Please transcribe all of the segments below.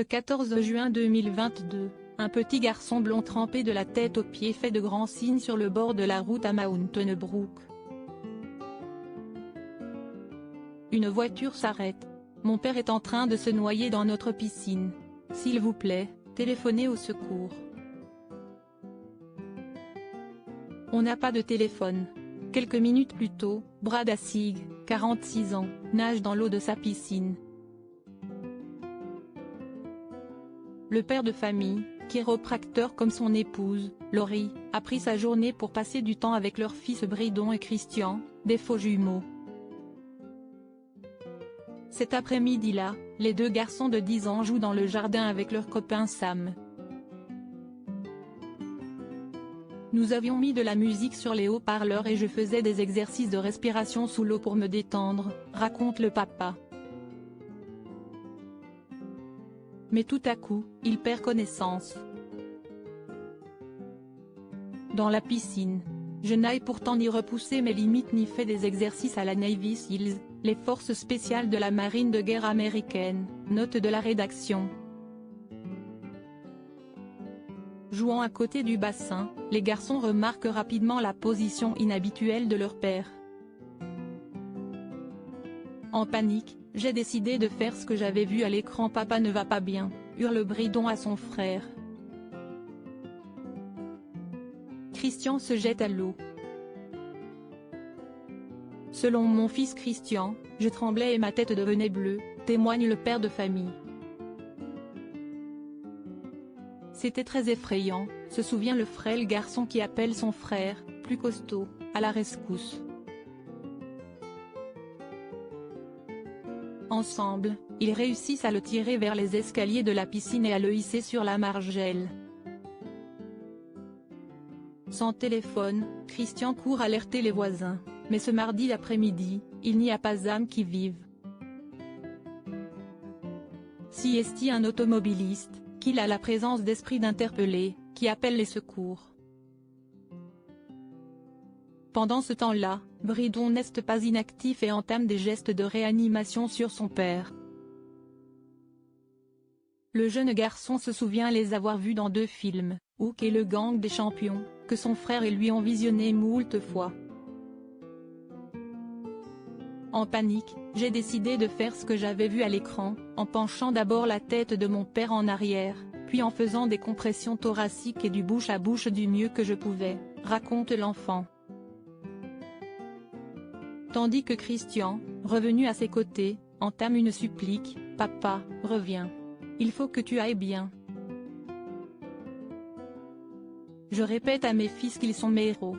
Ce 14 juin 2022, un petit garçon blond trempé de la tête aux pieds fait de grands signes sur le bord de la route à Mountain Brook. Une voiture s'arrête. Mon père est en train de se noyer dans notre piscine. S'il vous plaît, téléphonez au secours. On n'a pas de téléphone. Quelques minutes plus tôt, Brad Assig, 46 ans, nage dans l'eau de sa piscine. Le père de famille, chiropracteur comme son épouse, Laurie, a pris sa journée pour passer du temps avec leurs fils Bridon et Christian, des faux jumeaux. Cet après-midi-là, les deux garçons de 10 ans jouent dans le jardin avec leur copain Sam. Nous avions mis de la musique sur les haut-parleurs et je faisais des exercices de respiration sous l'eau pour me détendre, raconte le papa. Mais tout à coup, il perd connaissance. Dans la piscine. Je n'aille pourtant ni repousser mes limites ni fait des exercices à la Navy Seals, les forces spéciales de la marine de guerre américaine, note de la rédaction. Jouant à côté du bassin, les garçons remarquent rapidement la position inhabituelle de leur père. En panique, j'ai décidé de faire ce que j'avais vu à l'écran. Papa ne va pas bien, hurle Bridon à son frère. Christian se jette à l'eau. Selon mon fils Christian, je tremblais et ma tête devenait bleue, témoigne le père de famille. C'était très effrayant, se souvient le frêle garçon qui appelle son frère, plus costaud, à la rescousse. Ensemble, ils réussissent à le tirer vers les escaliers de la piscine et à le hisser sur la margelle. Sans téléphone, Christian court alerter les voisins, mais ce mardi après-midi, il n'y a pas âme qui vive. Si est-il un automobiliste, qu'il a la présence d'esprit d'interpeller, qui appelle les secours. Pendant ce temps-là, Bridon n'est pas inactif et entame des gestes de réanimation sur son père. Le jeune garçon se souvient les avoir vus dans 2 films, Hook et le gang des champions, que son frère et lui ont visionné moult fois. En panique, j'ai décidé de faire ce que j'avais vu à l'écran, en penchant d'abord la tête de mon père en arrière, puis en faisant des compressions thoraciques et du bouche à bouche du mieux que je pouvais, raconte l'enfant. Tandis que Christian, revenu à ses côtés, entame une supplique, « Papa, reviens. Il faut que tu ailles bien. » Je répète à mes fils qu'ils sont mes héros.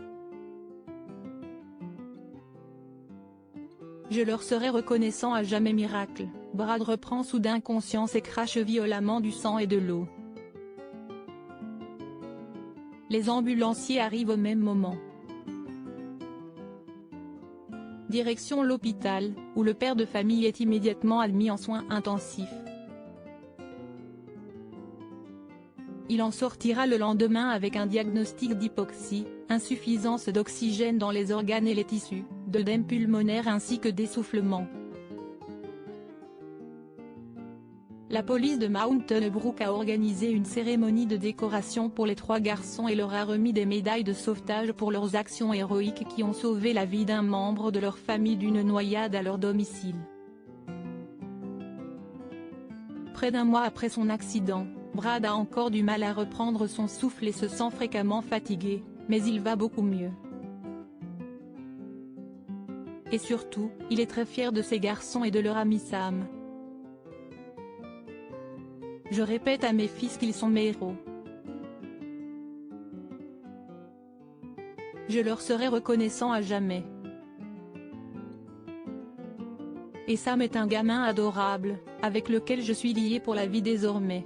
Je leur serai reconnaissant à jamais. Miracle, Brad reprend soudain conscience et crache violemment du sang et de l'eau. Les ambulanciers arrivent au même moment. Direction l'hôpital, où le père de famille est immédiatement admis en soins intensifs. Il en sortira le lendemain avec un diagnostic d'hypoxie, insuffisance d'oxygène dans les organes et les tissus, d'œdème pulmonaire ainsi que d'essoufflement. La police de Mountain Brook a organisé une cérémonie de décoration pour les 3 garçons et leur a remis des médailles de sauvetage pour leurs actions héroïques qui ont sauvé la vie d'un membre de leur famille d'une noyade à leur domicile. Près d'1 mois après son accident, Brad a encore du mal à reprendre son souffle et se sent fréquemment fatigué, mais il va beaucoup mieux. Et surtout, il est très fier de ses garçons et de leur ami Sam. Je répète à mes fils qu'ils sont mes héros. Je leur serai reconnaissant à jamais. Et Sam est un gamin adorable, avec lequel je suis lié pour la vie désormais.